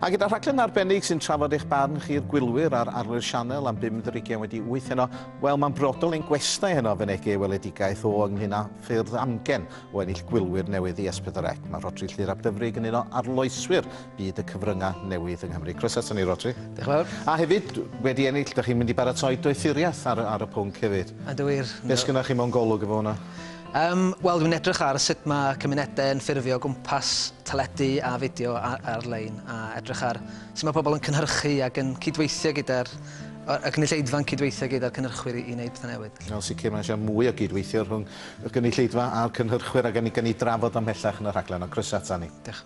A gyda rhaglen arbennig sy'n trafod eich barn chi'r gwylwyr ar arwyr sianel am 5:30 wedi 8 heno, wel mae'n brodol ein gwestai heno fynegu weledigaeth o ynghyn â ffyrdd amgen o ennill gwylwyr newydd i S4C. Mae Rhodri Dyfrig yn un o arloeswyr byd y cyfryngau newydd yng Nghymru. Croeso ato ni, Rhodri. Diolch yn fawr. A hefyd, wedi ennill, ydych chi'n mynd i baratoi ddoethuriaeth ar y pwnc hefyd. A dywir. Beth sgynnoch chi mewn golwg efo hwnna? Wel, dwi'n edrych ar sut mae cymunedau yn ffurfio gwmpas teledu a fideo ar-lein, a edrych ar sut mae pobl yn cynhyrchu ac yn cydweithio gyda'r gynulleidfa'n cydweithio gyda'r cynhyrchwyr i wneud pethau newydd. Wel, sicr mae eisiau mwy o gydweithio rhwng y gynulleidfa a'r cynhyrchwyr ac yn ei drafod ymhellach yn y rhaglen, o croeso ata ni. Diolch.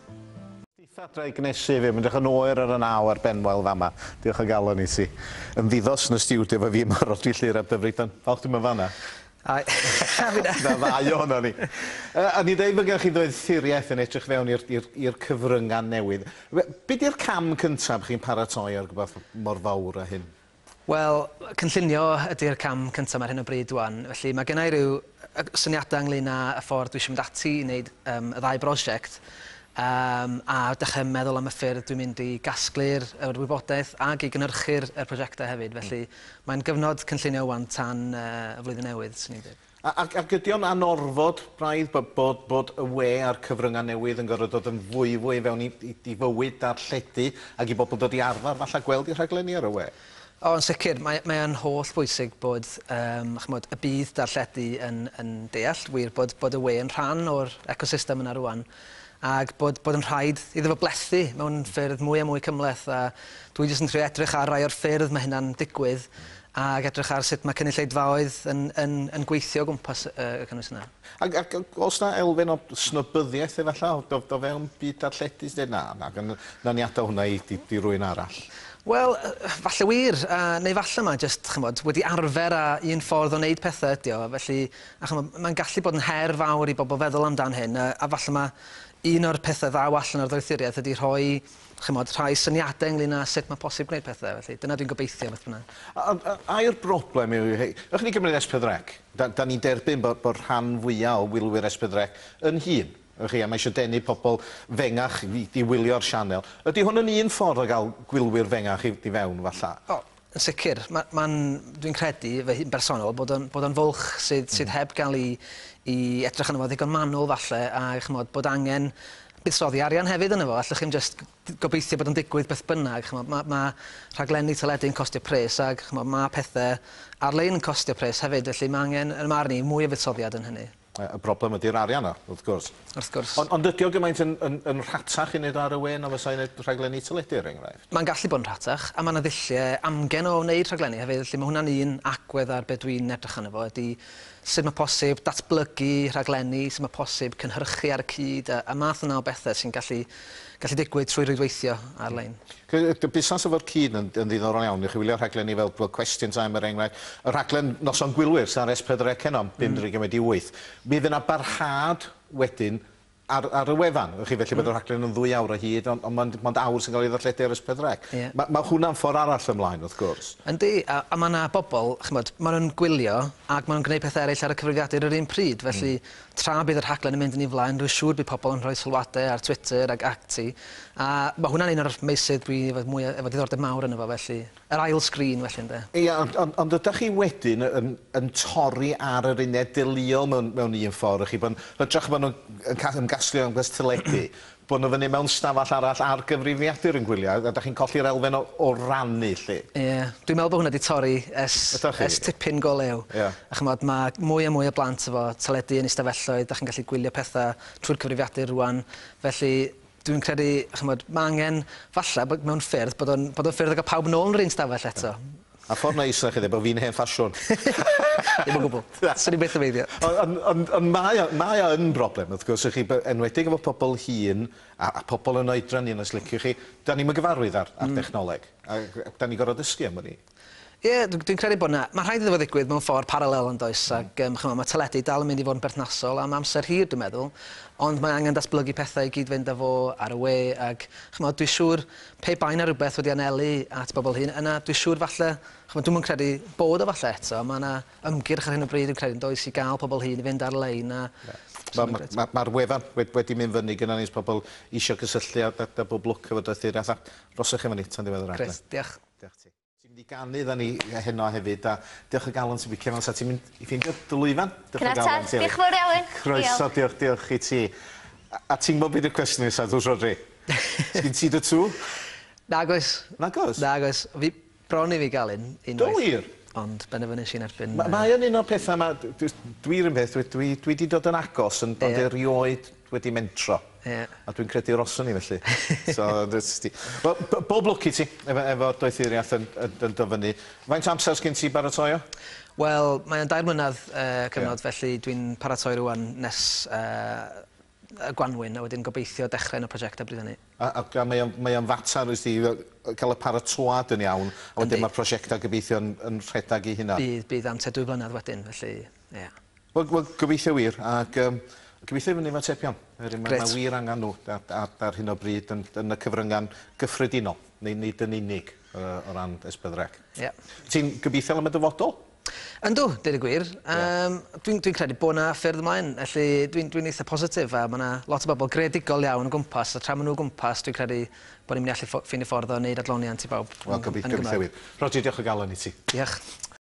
Adra i gnesu fi, mynd yn oer ar y naw ar benwael fama. Diolch o galon i ti. Yn ddiddos yn y stiwdio fe fi, mae Rhodri Dyfrig. Falch ti'n mynd fanna? Na ddau o'na ni. A ni dweud bod gen chi ddoethuriaeth yn edrych fewn i'r cyfryngau newydd. Be di'r cam cyntaf chi'n paratoi ar rhywbeth mor fawr â hyn? Wel, cynllunio ydy'r cam cyntaf ar hyn o bryd wan. Felly mae gen i ryw syniadau ynglyn â y ffordd dwi eisiau mynd ati i wneud y ddau brosiect. A dechrau meddwl am y ffyrdd dwi'n mynd i gasglu'r wybodaeth ac i gynhyrchu'r prosiectau hefyd. Felly mae'n gyfnod cynllunio wan tan y flwyddyn newydd, sy'n ni'n dweud. Ac ydy o'n anorfod braidd bod y we a'r cyfryngau newydd yn gorfod dod yn fwy fewn i fywyd darlledu ac i bobl dod i arfer falle gweld i rhaglenni ar y we? O, yn sicr, mae'n holl bwysig bod y bydd darlledu yn deall, wir bod y we yn rhan o'r ecosystem yna rwan. Ac bod yn rhaid iddo fo blethu mewn ffyrdd mwy a mwy cymhleth. A dwi jyst yn trio edrych ar rai o'r ffyrdd mae hynna'n digwydd ac edrych ar sut mae cynulleidfaoedd yn gweithio o gwmpas y cynnwys yna. Ac oes yna elfen o snobyddiaeth efallai o fewn byd darlledus? Na ni adael hwnna i rywun arall? Wel, falle wir, neu falle mae jyst wedi arfer â un ffordd o wneud pethau ydi o. Felly, mae'n gallu bod yn her fawr i bobl feddwl amdan hyn, a falle mae un o'r pethau ddaw allan o'r ddoethuriaeth ydy rhoi syniadau ynglyn â sut mae posib gwneud pethau. Felly, dyna dwi'n gobeithio beth bynnag. A'r broblem yw, ych chi'n gymryd S4C? Da ni'n derbyn bod rhan fwyaf o wylwyr S4C yn hun. A mae eisiau denu pobl fengach i wylio'r sianel. Ydy hwn yn un ffordd o gael gwylwyr fengach i fewn, falla? O, yn sicr. Dwi'n credu, fe hun bersonol, bod o'n fwlch sydd heb gael i edrych yn efo ddigon manwl, falle, a bod angen buddsoddi arian hefyd yn efo. Allwch chi'n just gobeithio bod yn digwydd beth bynnag. Mae rhaglenni teledu'n costio pres, ac mae pethau ar-lein yn costio pres hefyd, felly mae angen, yn marn i, mwy o fuddsoddiad yn hynny. Y broblem ydy'r arian o, wrth gwrs. Wrth gwrs. Ond ydy o gymaint yn rhatach i wneud ar y we na fysa i wneud rhaglenni teledu, er enghraifft? Mae'n gallu bod yn rhatach, a mae yna ddilliau amgen o wneud rhaglenni hefyd. Felly mae hwnna'n un agwedd ar beth dwi'n edrych yn efo, ydy sut mae posib datblygu rhaglenni, sut mae posib cynhyrchu ar y cyd, a math yna o bethau sy'n gallu digwydd trwy rwydweithio ar-lein. Y busnes efo'r cyd yn ddiddorol iawn. Ych chi wylio rhaglenni fel Question Time, er enghraifft. Y rhaglen Noson Gwylwyr, sy'n ar S4C heno, 5:38. Mi fydd yna barhad wedyn ar y wefan. Ych chi felly bod y rhaglen yn 2 awr o hyd, ond mae'n awr sy'n cael ei ddarlledu ar S4C. Mae hwnna'n ffordd arall ymlaen, wrth gwrs. Yndi, a mae yna bobl, maen nhw'n gwylio ac maen nhw'n gwneud pethau eraill ar y cyfrifiadur yr un pryd. Felly, tra bydd yr rhaglen yn mynd yn ei flaen, dwi'n siŵr bydd pobl yn rhoi sylwadau ar Twitter ac ati. A mae hwnna'n un o'r meysydd dwi efo diddordeb mawr yn efo, felly. Yr ail sgrin, felly, ynddo. Ia, ond ydych chi wedyn yn torri ar yr uned deuluol mewn un ffordd? Ydych bod nhw'n gasglu am teledu, bod nhw fyny mewn stafell arall ar gyfrifiadur yn gwylio, a ydych chi'n colli'r elfen o rannu, lle? Ie, dwi'n meddwl bod hwnna wedi torri es tipyn go lew. Mae mwy a mwy o blant efo teledu yn eistafelloedd, ydych chi'n gallu gwylio pethau trwy'r cyfrifiadur rwan, felly dwi'n credu, mae angen, falle, mewn ffyrdd, bod o'n ffyrdd o gael pawb nôl yn yr un stafell eto. A ffordd neis na chi dweud bod fi'n hen ffasiwn. Ddim o gwbl. Sa'n ni beth o feidio. Ond mae o yn broblem, wrth gwrs, chi enwedig efo pobl hŷn a pobl yn oedran ni, os liciwch chi, da ni'n gyfarwydd ar dechnoleg. A da ni'n gorfod dysgu am hynny. Ie, dwi'n credu bod yna. Mae rhaid iddo fo ddigwydd mewn ffordd paralel yn does, ac mae teledu dal yn mynd i fod yn berthnasol am amser hir, dwi'n meddwl, ond mae angen datblygu pethau i gyd fynd â fo ar y we, ac dwi'n siŵr pe bai na rhywbeth wedi anelu at bobl hyn, yna dwi'n siŵr falle, dwi'n credu bod o falle eto, mae yna ymgyrch ar hyn o bryd yn credu yn does i gael pobl hyn i fynd ar-lein, a Mae'r wefan wedi mynd fyny gyda ni pobl eisiau gysylltu a bob lwc efo ddoethuriaeth. Rosach efo ni tan diwedd yr rhaglen. Chris, diolch. Diolch ti. Ti'n mynd i ganu dda ni heno hefyd, a diolch y galon sy'n bicio fel sa ti'n mynd i ffeindio dy lwyfan. Cynatad, diolch yn fawr iawn. Croeso, diolch i ti. A ti'n gwybod beth yw'r cwestiwn nesaf, dwi'n Rhodri? Sgyn ti dy tŵ? Nagos. Nagos? Nagos. Fi bron i fi gael un. Do wir? Ond benefynu sy'n erbyn... Mae'n un o'r pethau yma, dwi'n peth, dwi wedi dod yn agos yn bod erioed wedi mentro. A dwi'n credu roswn i felly. Bob lwc i ti efo ddoethuriaeth yn dyfynu. Faint amser sgyn ti baratoio? Wel, mae'n 2 mlynedd cyfnod, felly dwi'n paratoi rwan nes y Gwanwyn, a wedyn gobeithio dechrau yn y prosiectau bryd hynny. A mae o'n fatar, ys ti, cael y paratoad yn iawn, a wedyn mae'r prosiectau gobeithio yn rhedag i hynna? Bydd am 2 blynedd wedyn, felly, ie. Wel, gobeithio wir, ac gobeithio i fyny efo tepion. Mae wir angen nhw ar hyn o bryd yn y cyfryngan gyffredinol, neu nid yn unig o ran esbonio. Ti'n gobeithio am y dyfodol? Yndw, dweud y gwir. Dwi'n credu bod yna ffyrdd ymlaen, felly dwi'n eitha positif, a mae yna lot o bobl greadigol iawn o gwmpas, a tra maen nhw o gwmpas, dwi'n credu bod ni'n mynd i allu ffeindio ffordd o wneud adloniant i bawb. Wel, gobeithio wir. Rhodri, diolch o galon i ti. Diolch.